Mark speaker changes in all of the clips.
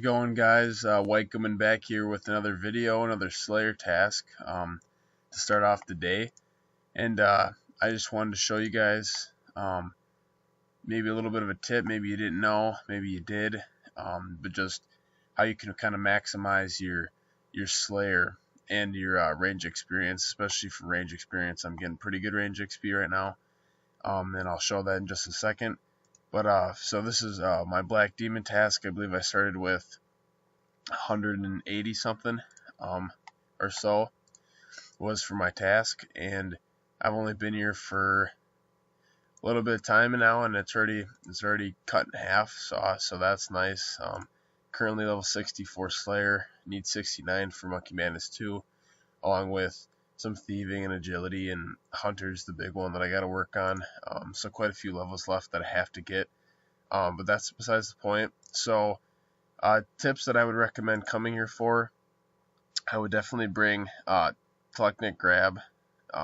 Speaker 1: going, guys? White coming back here with another video, another Slayer task to start off the day. And I just wanted to show you guys maybe a little bit of a tip. Maybe you didn't know, maybe you did, but just how you can kind of maximize your Slayer and your range experience, especially for range experience. I'm getting pretty good range XP right now, and I'll show that in just a second. But so this is my Black Demon task. I believe I started with 180 something or so was for my task, and I've only been here for a little bit of time now, and it's already cut in half. So that's nice. Currently level 64 Slayer, need 69 for Monkey Madness 2, along with some thieving and agility, and Hunter's the big one that I got to work on. So quite a few levels left that I have to get, but that's besides the point. So tips that I would recommend coming here for, I would definitely bring Telekinetic Grab,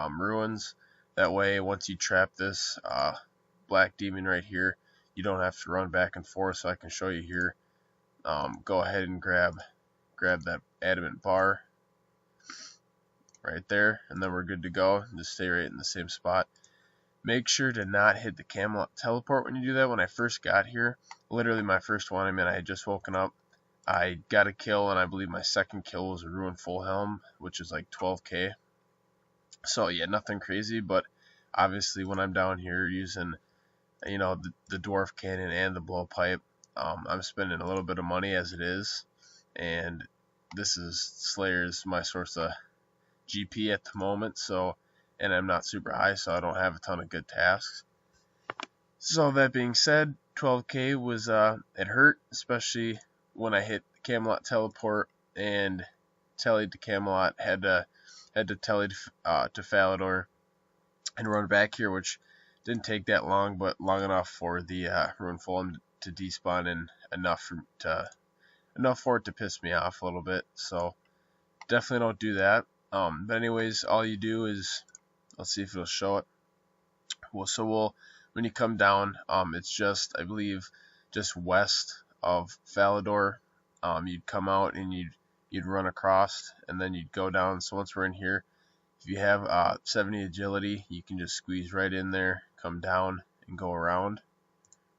Speaker 1: Ruins. That way, once you trap this Black Demon right here, you don't have to run back and forth. So I can show you here. Go ahead and grab that adamant bar right there, and then we're good to go. Just stay right in the same spot. Make sure to not hit the Camelot teleport when you do that. When I first got here, literally my first one, I had just woken up, I got a kill, and I believe my second kill was a Ruin Full Helm, which is like 12k. So yeah, nothing crazy, but obviously when I'm down here using, the Dwarf Cannon and the Blowpipe, I'm spending a little bit of money as it is, and this is Slayer's my source of GP at the moment, and I'm not super high, so I don't have a ton of good tasks. So that being said, 12k was it hurt, especially when I hit the Camelot teleport and tellied to Camelot, had to telly to Falador and run back here, which didn't take that long, but long enough for the Ruin Fulham to despawn, and enough for it to piss me off a little bit. So definitely don't do that. But anyways, all you do is, let's see if it'll show it. When you come down, it's just, I believe, just west of Falador. You'd come out and you'd run across, and then you'd go down. So once we're in here, if you have 70 agility, you can just squeeze right in there, come down, and go around.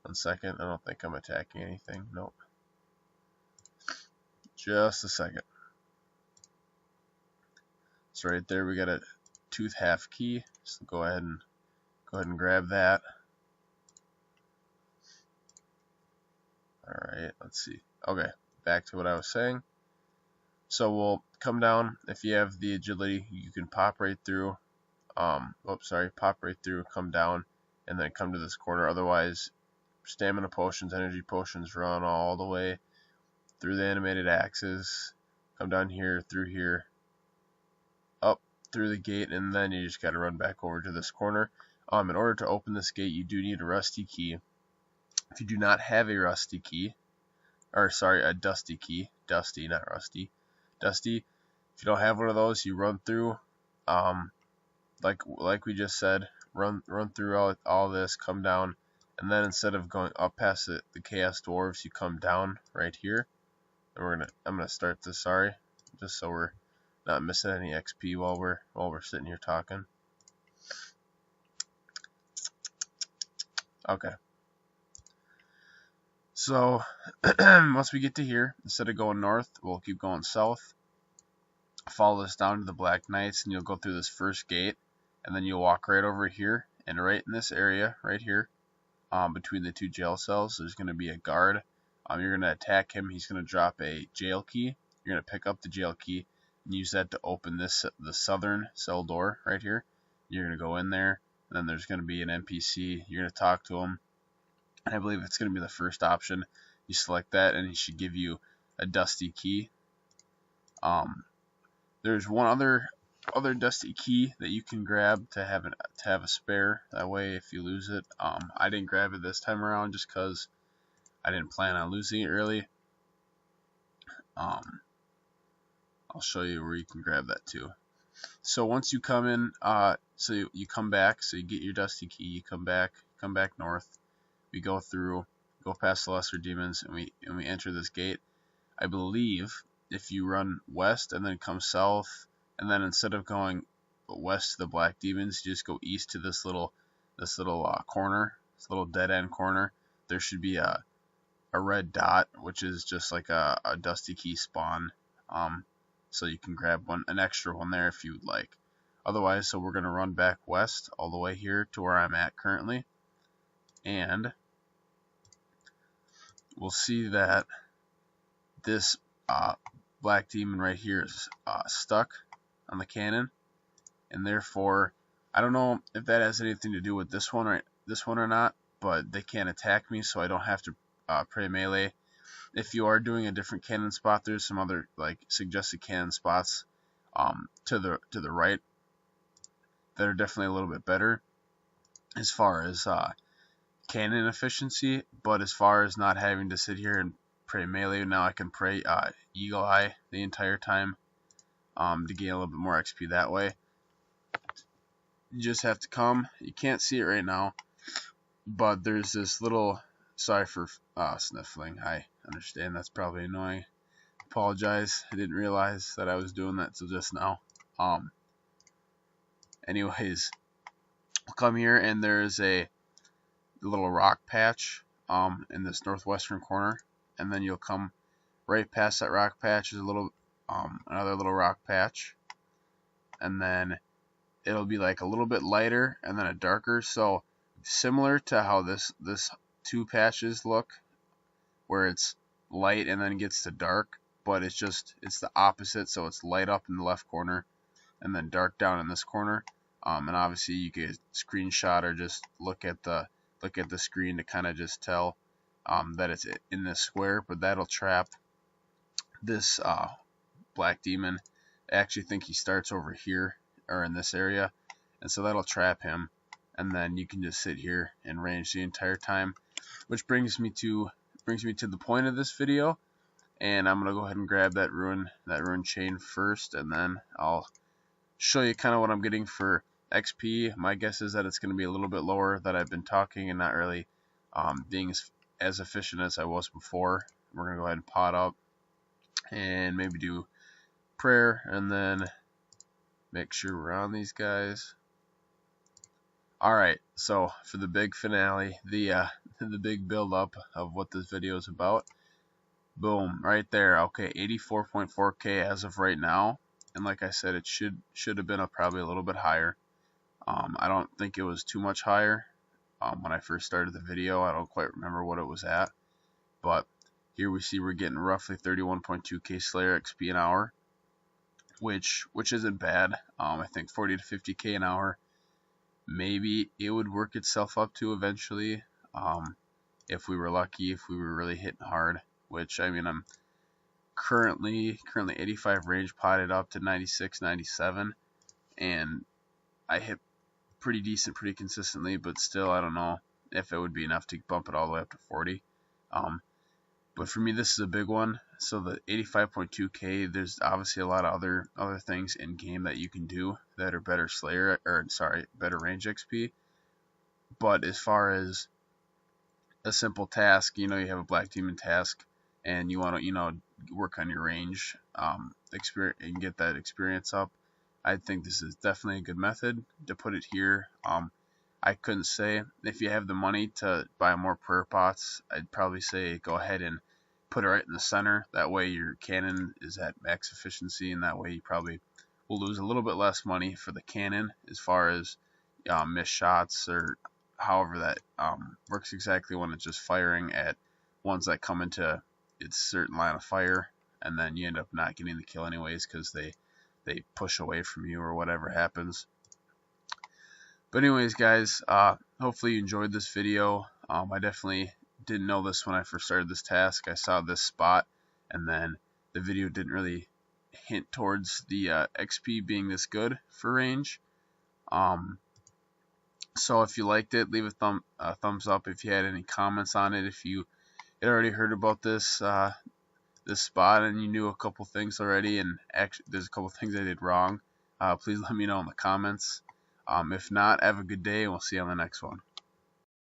Speaker 1: 1 second, I don't think I'm attacking anything. Nope. Just a second. So right there we got a tooth half key, so go ahead and grab that. Alright, let's see. Okay, back to what I was saying. So we'll come down. If you have the agility, you can pop right through. Pop right through, come down, and then come to this corner. Otherwise, stamina potions, energy potions run all the way through the animated axes. Come down here, through here, up through the gate, and then you just got to run back over to this corner. In order to open this gate, you do need a rusty key. If you do not have a rusty key, a dusty key, dusty, not rusty, dusty. If you don't have one of those, you run through, like we just said, run through all this, come down, and then instead of going up past the Chaos Dwarves, you come down right here. And I'm gonna start this, just so we're not missing any XP while we're sitting here talking. Okay. So once we get to here, instead of going north, we'll keep going south. Follow this down to the Black Knights, and you'll go through this first gate, and then you'll walk right over here, and right in this area, right here, between the two jail cells, there's going to be a guard. You're going to attack him. He's going to drop a jail key. You're going to pick up the jail key and use that to open the southern cell door right here. You're going to go in there, and then there's going to be an NPC. You're going to talk to him, and I believe it's going to be the first option. You select that, and he should give you a dusty key. There's one other dusty key that you can grab to have a spare. That way, if you lose it, I didn't grab it this time around just because I didn't plan on losing it really. I'll show you where you can grab that too. So once you come in, so you come back, so you get your dusty key, you come back north. We go through, go past the lesser demons, and we enter this gate. I believe if you run west and then come south, and then instead of going west to the Black Demons, you just go east to this little corner, this little dead end corner. There should be a red dot, which is just like a Dusty Key spawn. So you can grab an extra one there if you would like. Otherwise, so we're gonna run back west all the way here to where I'm at currently, and we'll see that this Black Demon right here is stuck on the cannon, and therefore I don't know if that has anything to do with this one or not, but they can't attack me, so I don't have to pray melee. If you are doing a different cannon spot, there's some other like suggested cannon spots to the right that are definitely a little bit better as far as cannon efficiency, but as far as not having to sit here and pray melee, now I can pray Eagle Eye the entire time to gain a little bit more XP that way. You just have to come. You can't see it right now, but there's this little, sorry for sniffling, I understand that's probably annoying. Apologize, I didn't realize that I was doing that till just now. Anyways, I'll come here and there's a little rock patch in this northwestern corner, and then you'll come right past that rock patch is a little another little rock patch, and then it'll be like a little bit lighter and then a darker, so similar to how this two patches look, where it's light and then gets to dark, but it's the opposite, so it's light up in the left corner and then dark down in this corner. And obviously you could screenshot or just look at the screen to kind of just tell that it's in this square, but that'll trap this Black Demon. I actually think he starts over here or in this area, and so that'll trap him, and then you can just sit here and range the entire time, which brings me to the point of this video. And I'm gonna go ahead and grab that rune chain first, and then I'll show you kind of what I'm getting for XP. My guess is that it's going to be a little bit lower, that I've been talking and not really being as efficient as I was before. We're going to go ahead and pot up and maybe do prayer, and then make sure we're on these guys. Alright, so for the big finale, the big build up of what this video is about. Boom, right there. Okay, 84.4k as of right now. And like I said, it should have been probably a little bit higher. I don't think it was too much higher when I first started the video. I don't quite remember what it was at, but here we see we're getting roughly 31.2k Slayer XP an hour, which isn't bad. I think 40 to 50k an hour, maybe it would work itself up to eventually, if we were lucky, if we were really hitting hard. Which, I mean, I'm currently 85 range, potted up to 96, 97, and I hit pretty decent, pretty consistently, but still, I don't know if it would be enough to bump it all the way up to 40. But for me, this is a big one. So the 85.2k, there's obviously a lot of other things in game that you can do that are better better range XP. But as far as a simple task, you have a Black Demon task, and you want to, work on your range experience and get that experience up. I think this is definitely a good method to put it here. I couldn't say, if you have the money to buy more prayer pots, I'd probably say go ahead and put it right in the center. That way your cannon is at max efficiency, and that way you probably will lose a little bit less money for the cannon as far as missed shots, or however that works exactly when it's just firing at ones that come into its certain line of fire, and then you end up not getting the kill anyways because they push away from you or whatever happens. But anyways, guys, hopefully you enjoyed this video. I definitely didn't know this when I first started this task. I saw this spot, and then the video didn't really hint towards the XP being this good for range. So if you liked it, leave a thumbs up. If you had any comments on it, if you had already heard about this this spot and you knew a couple things already, and actually there's a couple things I did wrong, please let me know in the comments. If not, have a good day, and we'll see you on the next one.